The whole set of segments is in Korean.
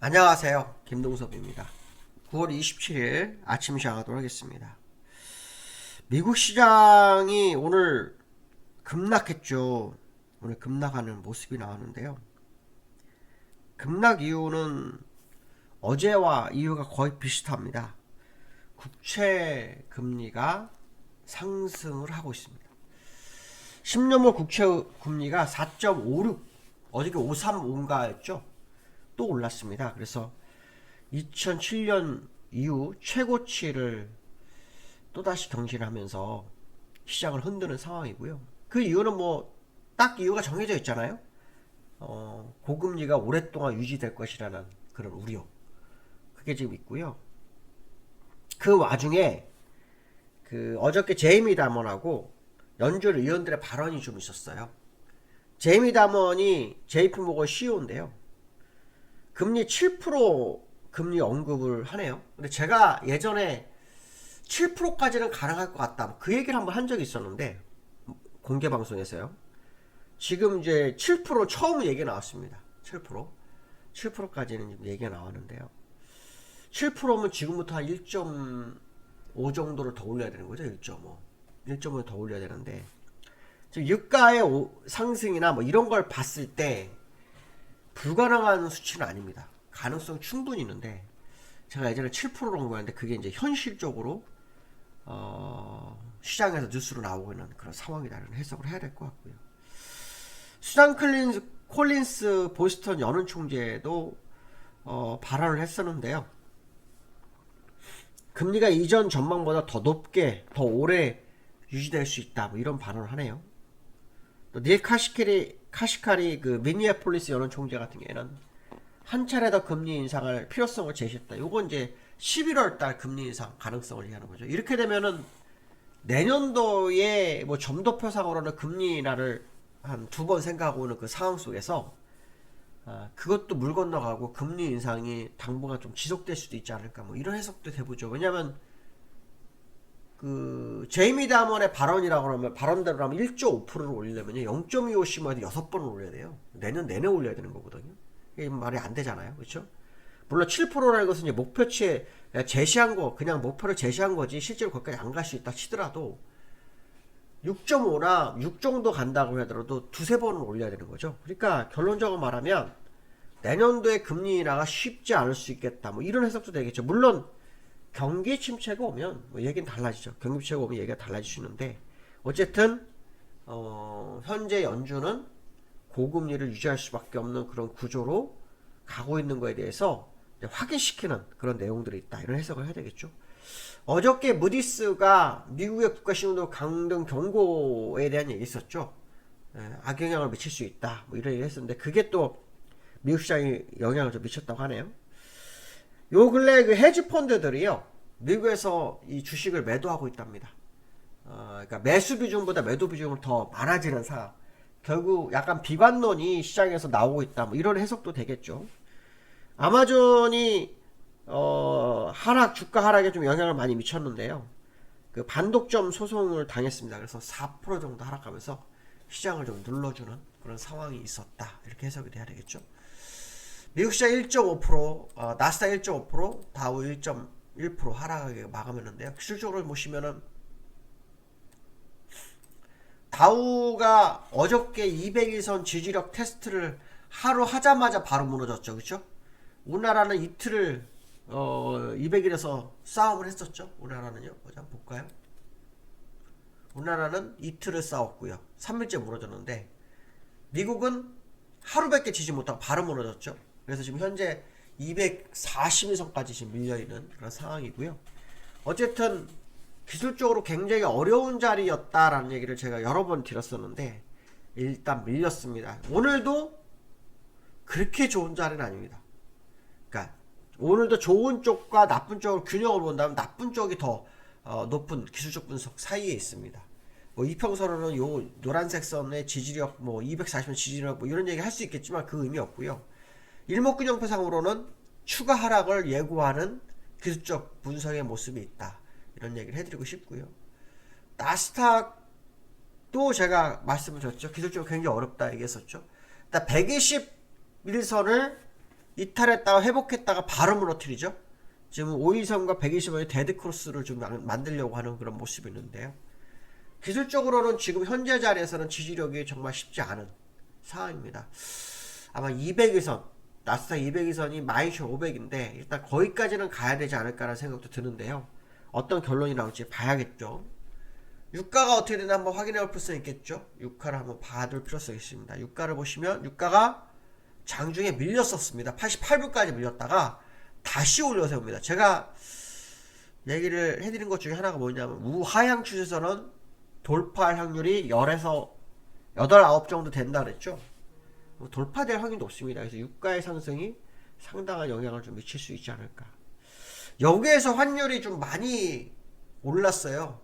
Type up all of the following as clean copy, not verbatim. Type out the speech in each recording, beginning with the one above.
안녕하세요. 김동섭입니다. 9월 27일 아침 시작하도록 하겠습니다. 미국 시장이 오늘 급락했죠. 오늘 급락하는 모습이 나왔는데요. 급락 이유는 어제와 이유가 거의 비슷합니다. 국채 금리가 상승을 하고 있습니다. 10년물 국채 금리가 4.56, 어저께 535인가였죠? 또 올랐습니다. 그래서 2007년 이후 최고치를 또다시 경신하면서 시장을 흔드는 상황이고요. 그 이유는 딱 이유가 정해져 있잖아요. 고금리가 오랫동안 유지될 것이라는 그런 우려. 그게 지금 있고요. 그 와중에 어저께 제이미 다먼하고 연준 의원들의 발언이 좀 있었어요. 제이미 다먼이 JP모건 CEO인데요. 금리 7% 금리 언급을 하네요. 근데 제가 예전에 7%까지는 가능할 것 같다. 그 얘기를 한번 한 적이 있었는데, 공개 방송에서요. 지금 이제 7% 처음 얘기 나왔습니다. 7%. 7%까지는 얘기가 나왔는데요. 7%면 지금부터 한 1.5 정도를 더 올려야 되는 거죠. 1.5. 1.5 더 올려야 되는데, 지금 유가의 상승이나 이런 걸 봤을 때, 불가능한 수치는 아닙니다. 가능성 충분히 있는데 제가 예전에 7%로 공부했는데 그게 이제 현실적으로 시장에서 뉴스로 나오고 있는 그런 상황이라는 해석을 해야 될 것 같고요. 수잔 콜린스 보스턴 연은 총재도 발언을 했었는데요. 금리가 이전 전망보다 더 높게 더 오래 유지될 수 있다 이런 발언을 하네요. 또 닐 카시카리 미니애폴리스 연은 총재 같은 경우에는 한 차례 더 금리 인상할 필요성을 제시했다. 요건 이제 11월 달 금리 인상 가능성을 얘기하는 거죠. 이렇게 되면은 내년도에 점도표상으로는 금리 인하를 한 2번 생각하고 있는 그 상황 속에서 그것도 물 건너가고 금리 인상이 당분간 좀 지속될 수도 있지 않을까 이런 해석도 돼보죠. 왜냐면 제이미 다먼의 발언이라고 하면 발언대로 하면 1.5%를 올리려면요 0.25씩만 6번을 올려야 돼요. 내년 내내 올려야 되는 거거든요. 이게 말이 안 되잖아요. 그렇죠? 물론 7%라는 것은 이제 목표치에 제시한 거 그냥 목표를 제시한 거지 실제로 거기까지 안 갈 수 있다 치더라도 6.5나 6 정도 간다고 하더라도 두세 번은 올려야 되는 거죠. 그러니까 결론적으로 말하면 내년도에 금리 인하가 쉽지 않을 수 있겠다 이런 해석도 되겠죠. 물론 경기 침체가 오면 얘기는 달라지죠. 경기 침체가 오면 얘기가 달라지시는데 어쨌든 현재 연준은 고금리를 유지할 수밖에 없는 그런 구조로 가고 있는 거에 대해서 확인시키는 그런 내용들이 있다. 이런 해석을 해야 되겠죠. 어저께 무디스가 미국의 국가신용도 강등 경고에 대한 얘기 있었죠. 악영향을 미칠 수 있다. 이런 얘기 했었는데 그게 또 미국 시장에 영향을 좀 미쳤다고 하네요. 요 근래 헤지 펀드들이요 미국에서 이 주식을 매도하고 있답니다. 그러니까 매수 비중보다 매도 비중을 더 많아지는 상황. 결국 약간 비관론이 시장에서 나오고 있다. 이런 해석도 되겠죠. 아마존이 주가 하락에 좀 영향을 많이 미쳤는데요. 그 반독점 소송을 당했습니다. 그래서 4% 정도 하락하면서 시장을 좀 눌러주는 그런 상황이 있었다. 이렇게 해석이 돼야 되겠죠. 미국 시장 1.5%, 나스닥 1.5%, 다우 1.1% 하락하게 마감했는데요. 기술적으로 보시면은 다우가 어저께 200일선 지지력 테스트를 하루 하자마자 바로 무너졌죠. 그렇죠? 우리나라는 이틀을 200일에서 싸움을 했었죠. 우리나라는요. 어디 한번 볼까요? 우리나라는 이틀을 싸웠고요. 3일째 무너졌는데 미국은 하루밖에 지지 못하고 바로 무너졌죠. 그래서 지금 현재 240일선까지 지금 밀려있는 그런 상황이고요. 어쨌든 기술적으로 굉장히 어려운 자리였다라는 얘기를 제가 여러 번 드렸었는데 일단 밀렸습니다. 오늘도 그렇게 좋은 자리는 아닙니다. 그러니까 오늘도 좋은 쪽과 나쁜 쪽을 균형을 본다면 나쁜 쪽이 더 높은 기술적 분석 사이에 있습니다. 이평선으로는 요 노란색 선의 지지력 240년 지지력 이런 얘기 할 수 있겠지만 그 의미 없고요. 일목균형표상으로는 추가 하락을 예고하는 기술적 분석의 모습이 있다. 이런 얘기를 해드리고 싶고요. 나스닥도 제가 말씀을 드렸죠. 기술적으로 굉장히 어렵다 얘기했었죠. 일단 121선을 이탈했다가 회복했다가 바로 무너뜨리죠. 지금 5일선과 120원의 데드크로스를 좀 만들려고 하는 그런 모습이 있는데요. 기술적으로는 지금 현재 자리에서는 지지력이 정말 쉽지 않은 상황입니다. 아마 200일선, 나스닥 200일선이 12,500인데 일단 거기까지는 가야 되지 않을까라는 생각도 드는데요. 어떤 결론이 나올지 봐야겠죠. 유가가 어떻게 되나 한번 확인해 볼 필요성이 있겠죠. 유가를 한번 봐둘 필요성이 있습니다. 유가를 보시면 유가가 장중에 밀렸었습니다. 88불까지 밀렸다가 다시 올려세웁니다. 제가 얘기를 해드린 것 중에 하나가 뭐냐면 우하향 추세선은 돌파할 확률이 10에서 8, 9 정도 된다 그랬죠. 돌파될 확률이 높습니다. 그래서 유가의 상승이 상당한 영향을 좀 미칠 수 있지 않을까. 여기에서 환율이 좀 많이 올랐어요.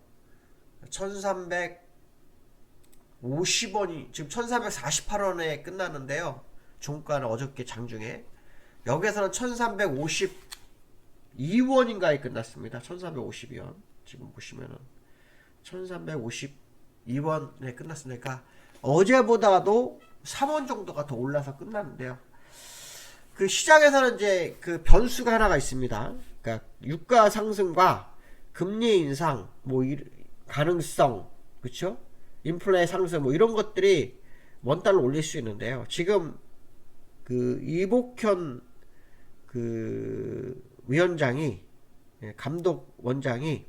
1350원이 지금 1348원에 끝났는데요. 종가는 어저께 장중에 여기에서는 1352원인가에 끝났습니다. 1352원 지금 보시면은 1352원에 끝났으니까 어제보다도 3원 정도가 더 올라서 끝났는데요. 그 시장에서는 이제 그 변수가 하나가 있습니다. 그러니까 유가 상승과 금리 인상 뭐 가능성, 그렇죠? 인플레 상승 뭐 이런 것들이 원달러 올릴 수 있는데요. 지금 그 이복현 그 위원장이 감독 원장이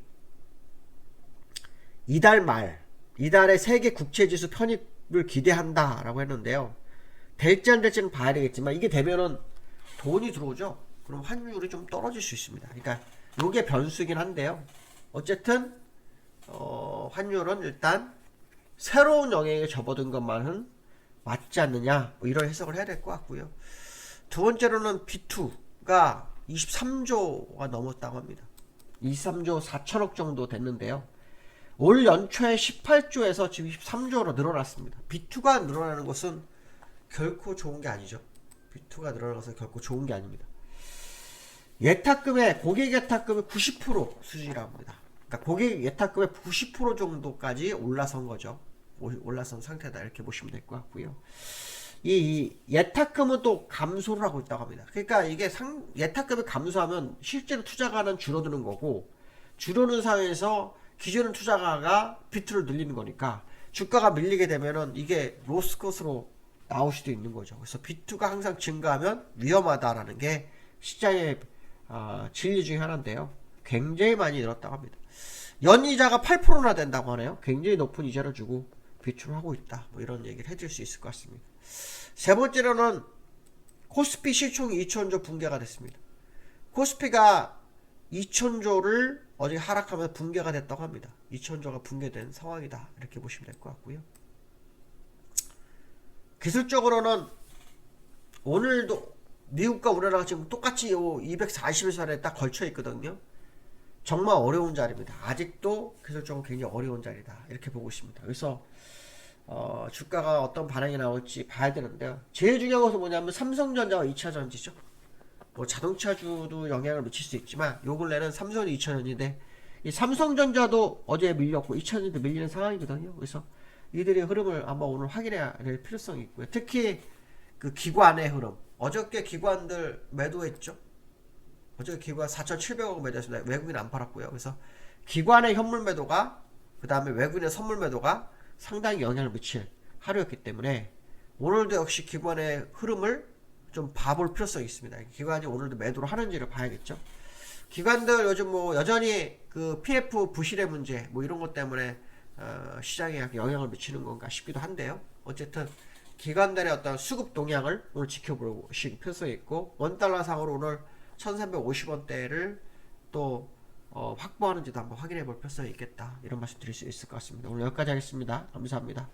이달에 세계 국채지수 편입을 기대한다라고 했는데요. 될지 안 될지는 봐야 되겠지만 이게 되면은 돈이 들어오죠. 그럼 환율이 좀 떨어질 수 있습니다. 그러니까 이게 변수긴 한데요. 어쨌든 환율은 일단 새로운 영역에 접어든 것만은 맞지 않느냐 뭐 이런 해석을 해야 될 것 같고요. 두 번째로는 B2가 23조가 넘었다고 합니다. 23조 4천억 정도 됐는데요. 올 연초에 18조에서 지금 23조로 늘어났습니다. B2가 늘어나는 것은 결코 좋은 게 아니죠. B2가 늘어나는 것은 결코 좋은 게 아닙니다. 고객 예탁금의 90% 수준이라고 합니다. 그러니까 고객 예탁금의 90% 정도까지 올라선 거죠. 올라선 상태다 이렇게 보시면 될 것 같고요. 이 예탁금은 또 감소를 하고 있다고 합니다. 그러니까 이게 예탁금이 감소하면 실제로 투자가는 줄어드는 거고 줄어드는 상황에서 기존의 투자가가 비트를 늘리는 거니까 주가가 밀리게 되면은 이게 로스컷으로 나올 수도 있는 거죠. 그래서 비트가 항상 증가하면 위험하다라는 게 시장의 진리 중에 하나인데요. 굉장히 많이 늘었다고 합니다. 연이자가 8%나 된다고 하네요. 굉장히 높은 이자를 주고 비트를 하고 있다. 뭐 이런 얘기를 해줄 수 있을 것 같습니다. 세 번째로는 코스피 시총이 2천조 붕괴가 됐습니다. 코스피가 2천조를 어제 하락하면서 붕괴가 됐다고 합니다. 2천조가 붕괴된 상황이다. 이렇게 보시면 될 것 같고요. 기술적으로는 오늘도 미국과 우리나라가 지금 똑같이 240일선에 딱 걸쳐 있거든요. 정말 어려운 자리입니다. 아직도 기술적으로 굉장히 어려운 자리다. 이렇게 보고 있습니다. 그래서 주가가 어떤 반응이 나올지 봐야 되는데요. 제일 중요한 것은 뭐냐면 삼성전자와 2차전지죠. 뭐 자동차주도 영향을 미칠 수 있지만 요 근래는 삼성이 2차전지인데 이 삼성전자도 어제 밀렸고 2차전지도 밀리는 상황이거든요. 그래서 이들의 흐름을 한번 오늘 확인해야 될 필요성이 있고요. 특히 그 기관의 흐름. 어저께 기관들 매도했죠. 어저께 기관 4,700억 매도했습니다. 외국인 안 팔았고요. 그래서 기관의 현물 매도가 그 다음에 외국인의 선물 매도가 상당히 영향을 미칠 하루였기 때문에 오늘도 역시 기관의 흐름을 좀 봐볼 필요성이 있습니다. 기관이 오늘도 매도를 하는지를 봐야겠죠. 기관들 요즘 뭐 여전히 그 PF 부실의 문제 뭐 이런 것 때문에 시장에 영향을 미치는 건가 싶기도 한데요. 어쨌든 기관들의 어떤 수급 동향을 오늘 지켜보실 필요성이 있고 원달러 상으로 오늘 1350원대를 또 확보하는지도 한번 확인해 볼 필요성이 있겠다. 이런 말씀 드릴 수 있을 것 같습니다. 오늘 여기까지 하겠습니다. 감사합니다.